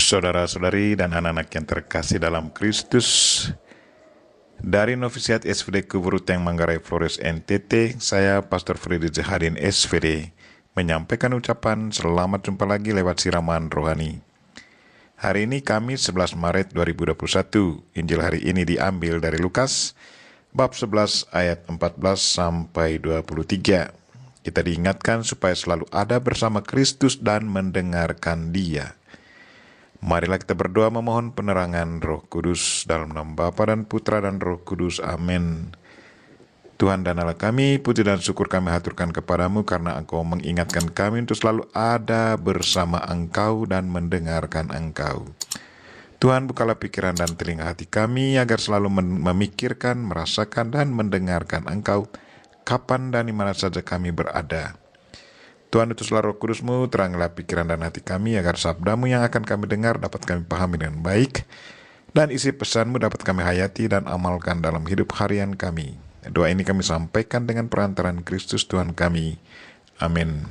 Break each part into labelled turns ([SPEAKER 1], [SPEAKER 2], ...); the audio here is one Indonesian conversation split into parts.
[SPEAKER 1] Saudara-saudari dan anak-anak yang terkasih dalam Kristus, dari Novisiat SVD Kuburuteng Manggarai Flores NTT, saya Pastor Freddy Zahadin SVD menyampaikan ucapan selamat jumpa lagi lewat siraman rohani. Hari ini Kamis 11 Maret 2021, Injil hari ini diambil dari Lukas, bab 11 ayat 14 sampai 23. Kita diingatkan supaya selalu ada bersama Kristus dan mendengarkan Dia. Marilah kita berdoa memohon penerangan Roh Kudus dalam nama Bapa dan Putra dan Roh Kudus. Amin. Tuhan dan Allah kami, puji dan syukur kami haturkan kepadamu karena Engkau mengingatkan kami untuk selalu ada bersama Engkau dan mendengarkan Engkau. Tuhan, bukalah pikiran dan telinga hati kami agar selalu memikirkan, merasakan dan mendengarkan Engkau kapan dan di mana saja kami berada. Tuhan, utuslah Roh Kudus-Mu, terangilah pikiran dan hati kami agar sabda-Mu yang akan kami dengar dapat kami pahami dengan baik, dan isi pesan-Mu dapat kami hayati dan amalkan dalam hidup harian kami. Doa ini kami sampaikan dengan perantaraan Kristus Tuhan kami. Amin.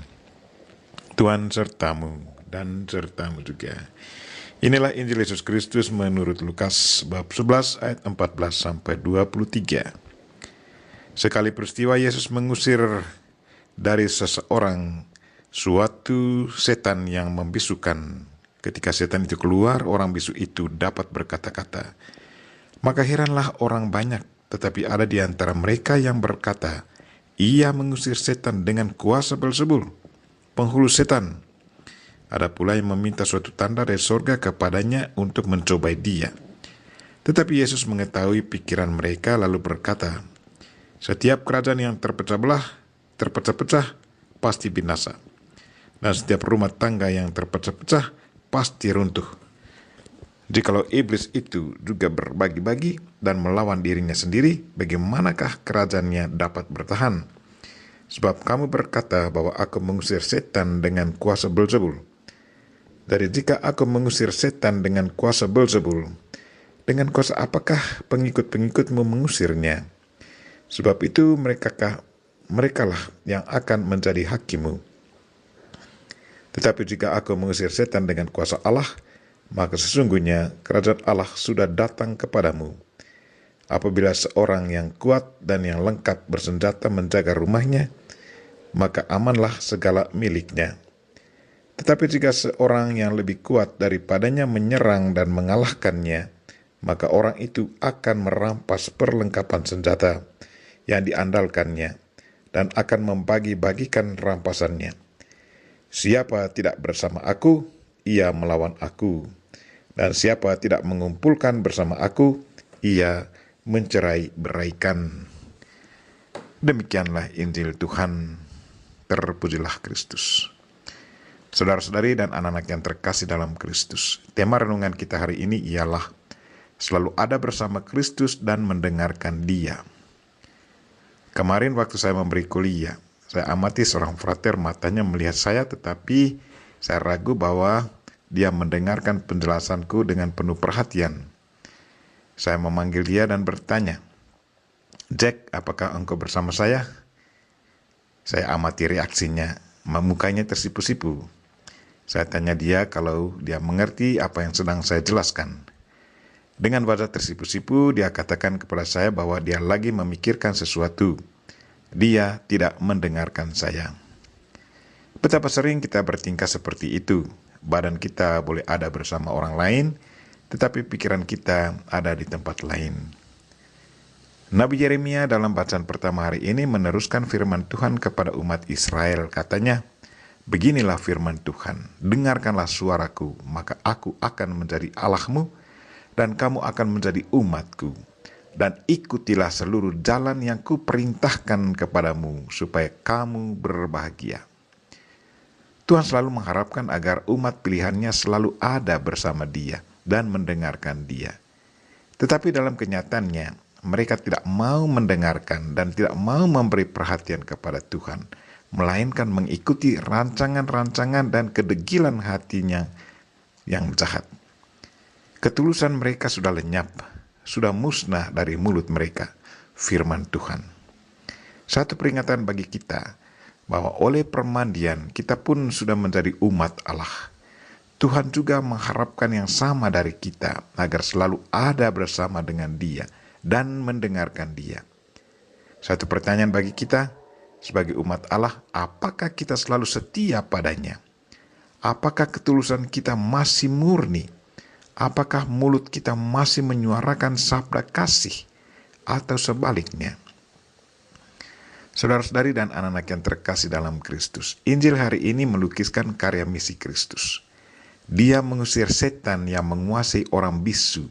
[SPEAKER 1] Tuhan sertamu dan sertamu juga. Inilah Injil Yesus Kristus menurut Lukas bab 11 ayat 14 sampai 23. Sekali peristiwa Yesus mengusir dari seseorang suatu setan yang membisukan. Ketika setan itu keluar, orang bisu itu dapat berkata-kata. Maka heranlah orang banyak, tetapi ada di antara mereka yang berkata, ia mengusir setan dengan kuasa Beelzebul, penghulu setan. Ada pula yang meminta suatu tanda dari sorga kepadanya untuk mencobai dia. Tetapi Yesus mengetahui pikiran mereka lalu berkata, setiap kerajaan yang terpecah-pecah pasti binasa. Dan setiap rumah tangga yang terpecah-pecah pasti runtuh. Jikalau iblis itu juga berbagi-bagi dan melawan dirinya sendiri, bagaimanakah kerajaannya dapat bertahan? Sebab kamu berkata bahwa aku mengusir setan dengan kuasa Beelzebul. Dari jika aku mengusir setan dengan kuasa Beelzebul, dengan kuasa apakah pengikut-pengikutmu mengusirnya? Sebab itu merekalah yang akan menjadi hakimu. Tetapi jika aku mengusir setan dengan kuasa Allah, maka sesungguhnya kerajaan Allah sudah datang kepadamu. Apabila seorang yang kuat dan yang lengkap bersenjata menjaga rumahnya, maka amanlah segala miliknya. Tetapi jika seorang yang lebih kuat daripadanya menyerang dan mengalahkannya, maka orang itu akan merampas perlengkapan senjata yang diandalkannya dan akan membagi-bagikan rampasannya. Siapa tidak bersama aku, ia melawan aku. Dan siapa tidak mengumpulkan bersama aku, ia mencerai-beraikan. Demikianlah Injil Tuhan. Terpujilah Kristus. Saudara-saudari dan anak-anak yang terkasih dalam Kristus, tema renungan kita hari ini ialah selalu ada bersama Kristus dan mendengarkan Dia. Kemarin waktu saya memberi kuliah, saya amati seorang frater, matanya melihat saya tetapi saya ragu bahwa dia mendengarkan penjelasanku dengan penuh perhatian. Saya memanggil dia dan bertanya, Jack, apakah engkau bersama saya? Saya amati reaksinya, mukanya tersipu-sipu. Saya tanya dia kalau dia mengerti apa yang sedang saya jelaskan. Dengan wajah tersipu-sipu, dia katakan kepada saya bahwa dia lagi memikirkan sesuatu. Dia tidak mendengarkan saya. Betapa sering kita bertingkah seperti itu. Badan kita boleh ada bersama orang lain, tetapi pikiran kita ada di tempat lain. Nabi Yeremia dalam bacaan pertama hari ini meneruskan firman Tuhan kepada umat Israel. Katanya, beginilah firman Tuhan, dengarkanlah suaraku, maka aku akan menjadi Allahmu, dan kamu akan menjadi umatku. Dan ikutilah seluruh jalan yang kuperintahkan kepadamu, supaya kamu berbahagia. Tuhan selalu mengharapkan agar umat pilihannya selalu ada bersama Dia dan mendengarkan Dia. Tetapi dalam kenyataannya, mereka tidak mau mendengarkan dan tidak mau memberi perhatian kepada Tuhan, melainkan mengikuti rancangan-rancangan dan kedegilan hatinya yang jahat. Ketulusan mereka sudah lenyap, sudah musnah dari mulut mereka, firman Tuhan. Satu peringatan bagi kita, bahwa oleh permandian kita pun sudah menjadi umat Allah. Tuhan juga mengharapkan yang sama dari kita, agar selalu ada bersama dengan Dia dan mendengarkan Dia. Satu pertanyaan bagi kita, sebagai umat Allah, apakah kita selalu setia padanya? Apakah ketulusan kita masih murni? Apakah mulut kita masih menyuarakan sabda kasih? Atau sebaliknya? Saudara-saudari dan anak-anak yang terkasih dalam Kristus, Injil hari ini melukiskan karya misi Kristus. Dia mengusir setan yang menguasai orang bisu.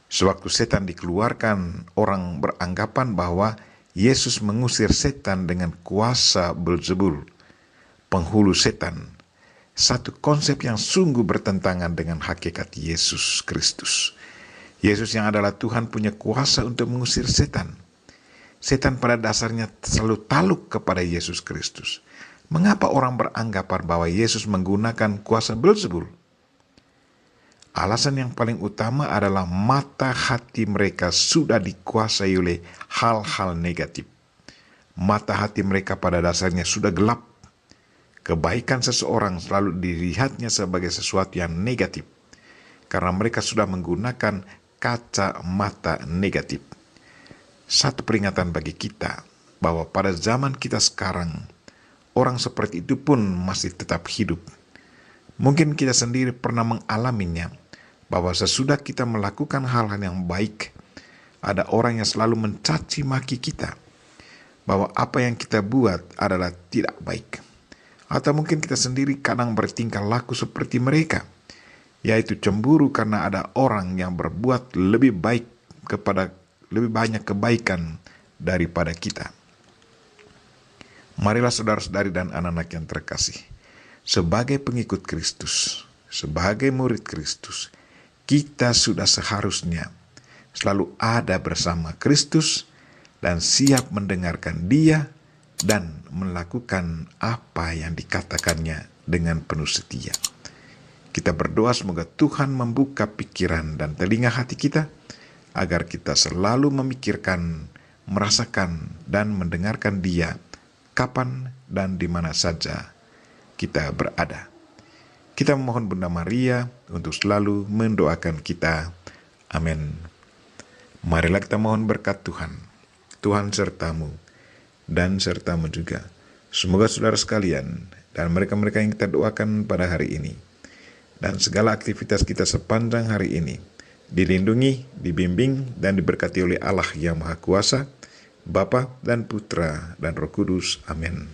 [SPEAKER 1] Sewaktu setan dikeluarkan, orang beranggapan bahwa Yesus mengusir setan dengan kuasa Beelzebul, penghulu setan. Satu konsep yang sungguh bertentangan dengan hakikat Yesus Kristus. Yesus yang adalah Tuhan punya kuasa untuk mengusir setan. Setan pada dasarnya selalu taluk kepada Yesus Kristus. Mengapa orang beranggapan bahwa Yesus menggunakan kuasa Beelzebul? Alasan yang paling utama adalah mata hati mereka sudah dikuasai oleh hal-hal negatif. Mata hati mereka pada dasarnya sudah gelap. Kebaikan seseorang selalu dilihatnya sebagai sesuatu yang negatif, karena mereka sudah menggunakan kaca mata negatif. Satu peringatan bagi kita, bahwa pada zaman kita sekarang, orang seperti itu pun masih tetap hidup. Mungkin kita sendiri pernah mengalaminya, bahwa sesudah kita melakukan hal-hal yang baik, ada orang yang selalu mencaci maki kita, bahwa apa yang kita buat adalah tidak baik. Atau mungkin kita sendiri kadang bertingkah laku seperti mereka, yaitu cemburu karena ada orang yang berbuat lebih baik lebih banyak kebaikan daripada kita. Marilah saudara-saudari dan anak-anak yang terkasih, sebagai pengikut Kristus, sebagai murid Kristus, kita sudah seharusnya selalu ada bersama Kristus dan siap mendengarkan Dia dan melakukan apa yang dikatakannya dengan penuh setia. Kita berdoa semoga Tuhan membuka pikiran dan telinga hati kita, agar kita selalu memikirkan, merasakan, dan mendengarkan Dia kapan dan di mana saja kita berada. Kita memohon Bunda Maria untuk selalu mendoakan kita. Amin. Marilah kita mohon berkat Tuhan. Tuhan sertamu dan sertamu juga. Semoga saudara sekalian dan mereka-mereka yang kita doakan pada hari ini, dan segala aktivitas kita sepanjang hari ini, dilindungi, dibimbing, dan diberkati oleh Allah yang Maha Kuasa, Bapa dan Putra dan Roh Kudus. Amin.